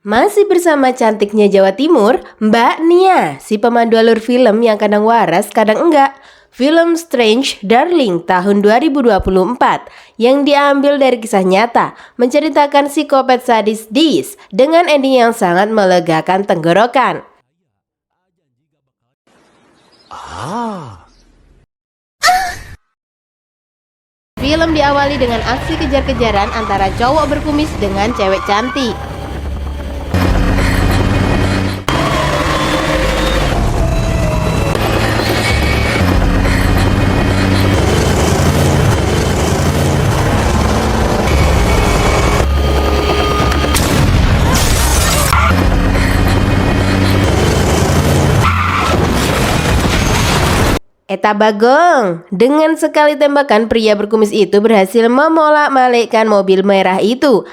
Masih bersama cantiknya Jawa Timur, Mbak Nia, si pemandu alur film yang kadang waras, kadang enggak. Film Strange Darling tahun 2024 yang diambil dari kisah nyata menceritakan psikopat sadis Dees dengan ending yang sangat melegakan tenggorokan. Film diawali dengan aksi kejar-kejaran antara cowok berkumis dengan cewek cantik. Eta Bagong, dengan sekali tembakan pria berkumis itu berhasil memolak-malikkan mobil merah itu.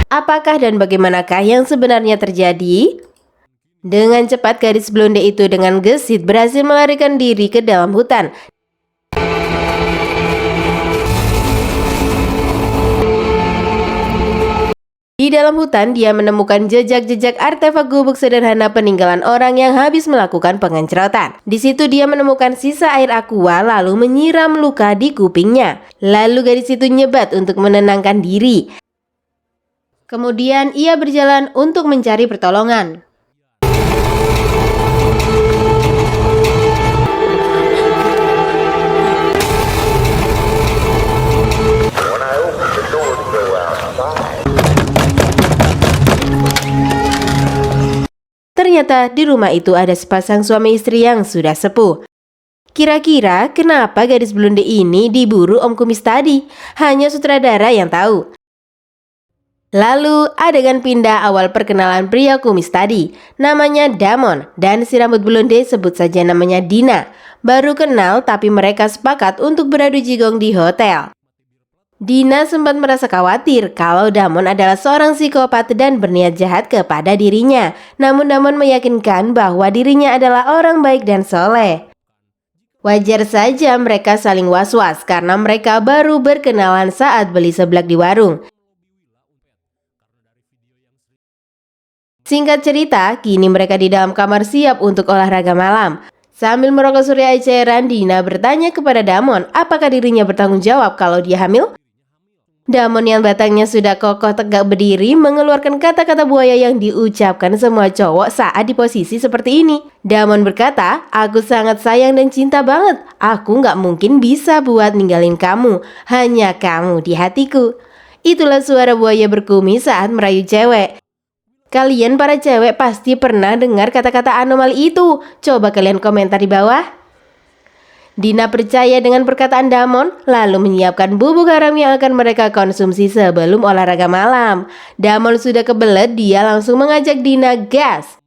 Apakah dan bagaimanakah yang sebenarnya terjadi? Dengan cepat gadis blonde itu dengan gesit berhasil melarikan diri ke dalam hutan. Di dalam hutan, dia menemukan jejak-jejak artefak gubuk sederhana peninggalan orang yang habis melakukan pengencrotan. Di situ dia menemukan sisa air aqua lalu menyiram luka di kupingnya. Lalu gadis itu nyebat untuk menenangkan diri. Kemudian ia berjalan untuk mencari pertolongan. Ternyata di rumah itu ada sepasang suami istri yang sudah sepuh. Kira-kira kenapa gadis blonde ini diburu Om Kumis tadi? Hanya sutradara yang tahu. Lalu adegan pindah awal perkenalan pria kumis tadi. Namanya Damon dan si rambut blonde sebut saja namanya Dina. Baru kenal tapi mereka sepakat untuk beradu jigong di hotel. Dina sempat merasa khawatir kalau Damon adalah seorang psikopat dan berniat jahat kepada dirinya. Namun Damon meyakinkan bahwa dirinya adalah orang baik dan soleh. Wajar saja mereka saling was-was karena mereka baru berkenalan saat beli seblak di warung. Singkat cerita, kini mereka di dalam kamar siap untuk olahraga malam. Sambil merokok surya eceran, Dina bertanya kepada Damon apakah dirinya bertanggung jawab kalau dia hamil. Damon yang batangnya sudah kokoh tegak berdiri mengeluarkan kata-kata buaya yang diucapkan semua cowok saat di posisi seperti ini. Damon berkata, aku sangat sayang dan cinta banget. Aku nggak mungkin bisa buat ninggalin kamu. Hanya kamu di hatiku. Itulah suara buaya berkumis saat merayu cewek. Kalian para cewek pasti pernah dengar kata-kata anomali itu. Coba kalian komentar di bawah. Dina percaya dengan perkataan Damon, lalu menyiapkan bubuk haram yang akan mereka konsumsi sebelum olahraga malam. Damon sudah kebelet, dia langsung mengajak Dina gas.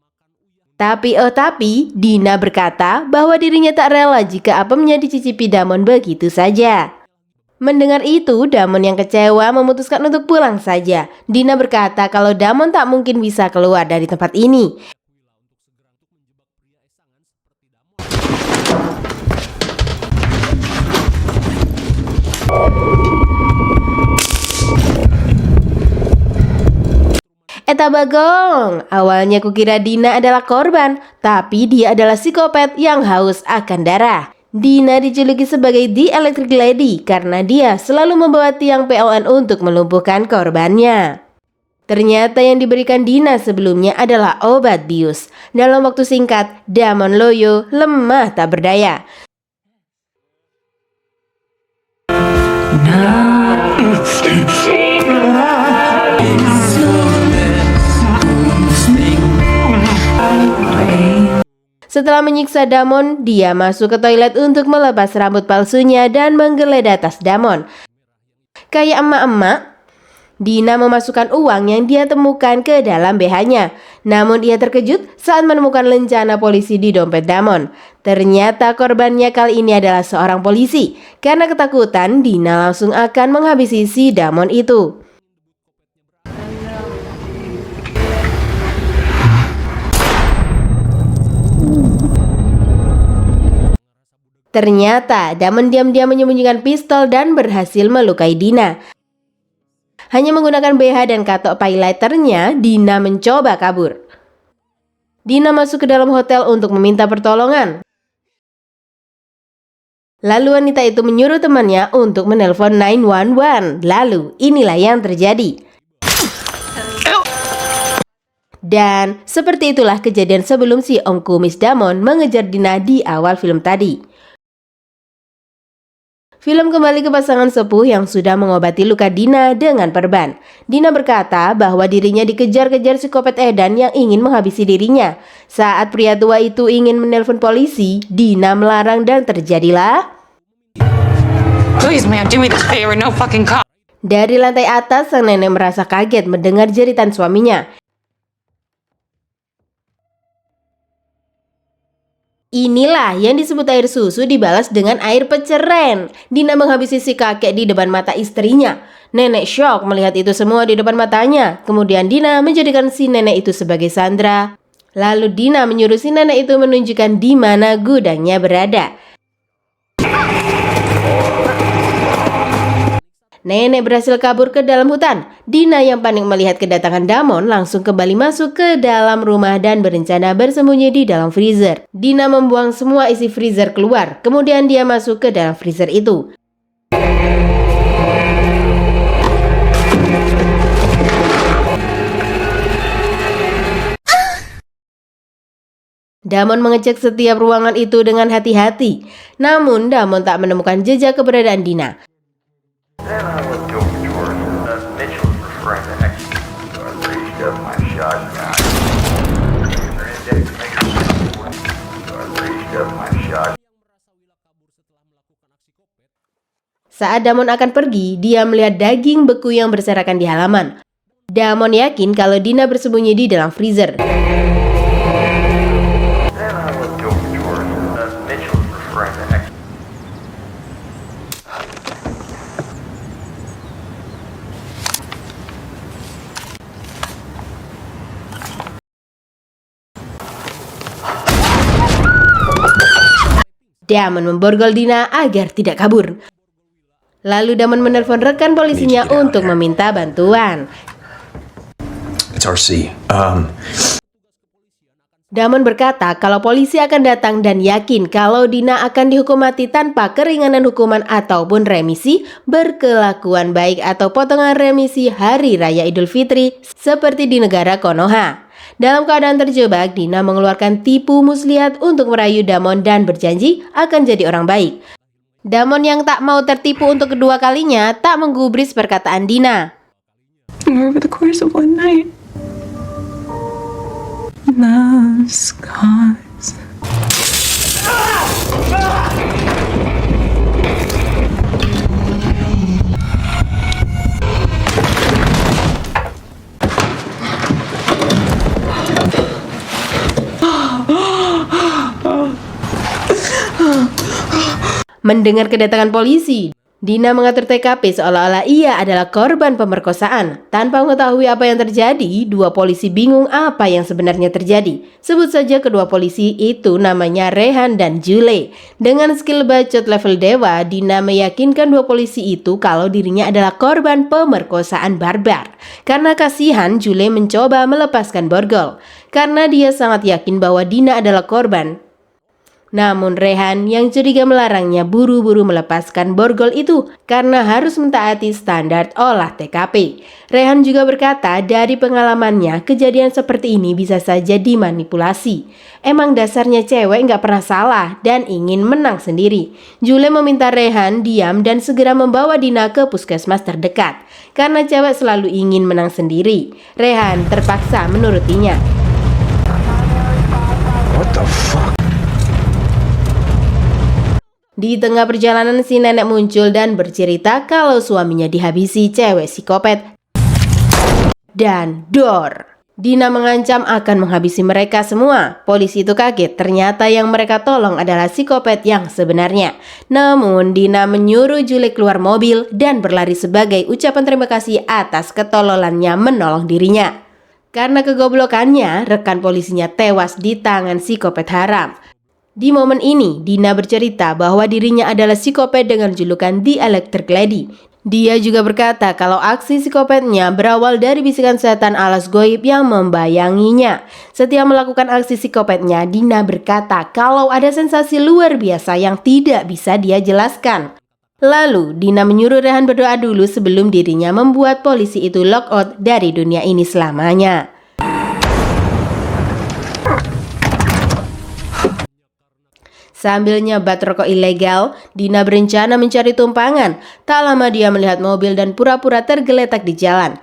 Tapi Dina berkata bahwa dirinya tak rela jika apemnya dicicipi Damon begitu saja. Mendengar itu, Damon yang kecewa memutuskan untuk pulang saja. Dina berkata kalau Damon tak mungkin bisa keluar dari tempat ini. Eta Bagong, awalnya kukira Dina adalah korban, tapi dia adalah psikopat yang haus akan darah. Dina dijuluki sebagai The Electric Lady karena dia selalu membawa tiang PON untuk melumpuhkan korbannya. Ternyata yang diberikan Dina sebelumnya adalah obat bius. Dalam waktu singkat, Damon loyo lemah tak berdaya. Setelah menyiksa Damon, dia masuk ke toilet untuk melepas rambut palsunya dan menggeledah tas Damon. Kayak emak-emak, Dina memasukkan uang yang dia temukan ke dalam BH-nya. Namun ia terkejut saat menemukan lencana polisi di dompet Damon. Ternyata korbannya kali ini adalah seorang polisi. Karena ketakutan, Dina langsung akan menghabisi si Damon itu. Ternyata Damon diam-diam menyembunyikan pistol dan berhasil melukai Dina. Hanya menggunakan BH dan katok paylighternya, Dina mencoba kabur. Dina masuk ke dalam hotel untuk meminta pertolongan. Lalu wanita itu menyuruh temannya untuk menelpon 911. Lalu inilah yang terjadi. Dan seperti itulah kejadian sebelum si Om Kumis Damon mengejar Dina di awal film tadi. Film kembali ke pasangan sepuh yang sudah mengobati luka Dina dengan perban. Dina berkata bahwa dirinya dikejar-kejar psikopat edan yang ingin menghabisi dirinya. Saat pria tua itu ingin menelpon polisi, Dina melarang dan terjadilah... Please, ma'am, do me this favor, no fucking cop. Dari lantai atas, sang nenek merasa kaget mendengar jeritan suaminya. Inilah yang disebut air susu dibalas dengan air peceren. Dina menghabisi si kakek di depan mata istrinya. Nenek shock melihat itu semua di depan matanya. Kemudian Dina menjadikan si nenek itu sebagai sandera. Lalu Dina menyuruh si nenek itu menunjukkan di mana gudangnya berada. Nenek berhasil kabur ke dalam hutan. Dina yang panik melihat kedatangan Damon langsung kembali masuk ke dalam rumah dan berencana bersembunyi di dalam freezer. Dina membuang semua isi freezer keluar, kemudian dia masuk ke dalam freezer itu. Damon mengecek setiap ruangan itu dengan hati-hati. Namun Damon tak menemukan jejak keberadaan Dina. Saat Damon akan pergi, dia melihat daging beku yang berserakan di halaman. Damon yakin kalau Dina bersembunyi di dalam freezer. Damon memborgol Dina agar tidak kabur. Lalu Damon menelpon rekan polisinya untuk meminta bantuan. It's RC. Damon berkata kalau polisi akan datang dan yakin kalau Dina akan dihukum mati tanpa keringanan hukuman ataupun remisi, berkelakuan baik atau potongan remisi Hari Raya Idul Fitri seperti di negara Konoha. Dalam keadaan terjebak, Dina mengeluarkan tipu muslihat untuk merayu Damon dan berjanji akan jadi orang baik. Damon yang tak mau tertipu untuk kedua kalinya tak menggubris perkataan Dina. Over the course of one night, love scars. Mendengar kedatangan polisi, Dina mengatur TKP seolah-olah ia adalah korban pemerkosaan. Tanpa mengetahui apa yang terjadi, dua polisi bingung apa yang sebenarnya terjadi. Sebut saja kedua polisi itu namanya Rehan dan Jule. Dengan skill bacot level dewa, Dina meyakinkan dua polisi itu kalau dirinya adalah korban pemerkosaan barbar. Karena kasihan, Jule mencoba melepaskan borgol. Karena dia sangat yakin bahwa Dina adalah korban. Namun Rehan yang curiga melarangnya buru-buru melepaskan borgol itu karena harus mentaati standar olah TKP. Rehan juga berkata dari pengalamannya kejadian seperti ini bisa saja dimanipulasi. Emang dasarnya cewek nggak pernah salah dan ingin menang sendiri. Jule meminta Rehan diam dan segera membawa Dina ke puskesmas terdekat. Karena cewek selalu ingin menang sendiri, Rehan terpaksa menurutinya. What the fuck? Di tengah perjalanan si nenek muncul dan bercerita kalau suaminya dihabisi cewek psikopat. Dan dor. Dina mengancam akan menghabisi mereka semua. Polisi itu kaget, ternyata yang mereka tolong adalah psikopat yang sebenarnya. Namun Dina menyuruh Jule keluar mobil dan berlari sebagai ucapan terima kasih atas ketololannya menolong dirinya. Karena kegoblokannya, rekan polisinya tewas di tangan psikopat haram. Di momen ini, Dina bercerita bahwa dirinya adalah psikopat dengan julukan The Electric Lady. Dia juga berkata kalau aksi psikopatnya berawal dari bisikan setan alas goib yang membayanginya. Setiap melakukan aksi psikopatnya, Dina berkata kalau ada sensasi luar biasa yang tidak bisa dia jelaskan. Lalu, Dina menyuruh Rehan berdoa dulu sebelum dirinya membuat polisi itu lock out dari dunia ini selamanya. Sambil nyebat rokok ilegal, Dina berencana mencari tumpangan. Tak lama dia melihat mobil dan pura-pura tergeletak di jalan.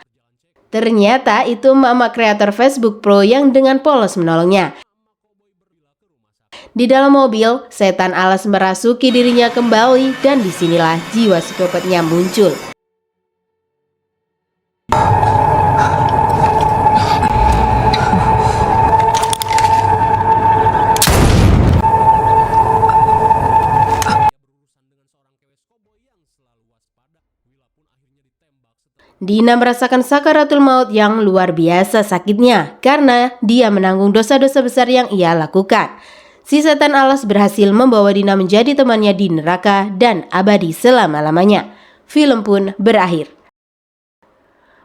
Ternyata itu emak-emak kreator Facebook Pro yang dengan polos menolongnya. Di dalam mobil, setan alas merasuki dirinya kembali dan disinilah jiwa psikopatnya muncul. Dina merasakan sakaratul maut yang luar biasa sakitnya karena dia menanggung dosa-dosa besar yang ia lakukan. Si setan alas berhasil membawa Dina menjadi temannya di neraka dan abadi selama-lamanya. Film pun berakhir.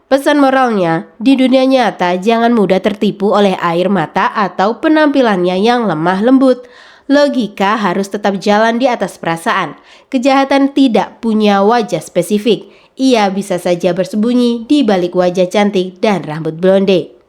Pesan moralnya, di dunia nyata jangan mudah tertipu oleh air mata atau penampilannya yang lemah lembut. Logika harus tetap jalan di atas perasaan. Kejahatan tidak punya wajah spesifik. Ia bisa saja bersembunyi di balik wajah cantik dan rambut blonde.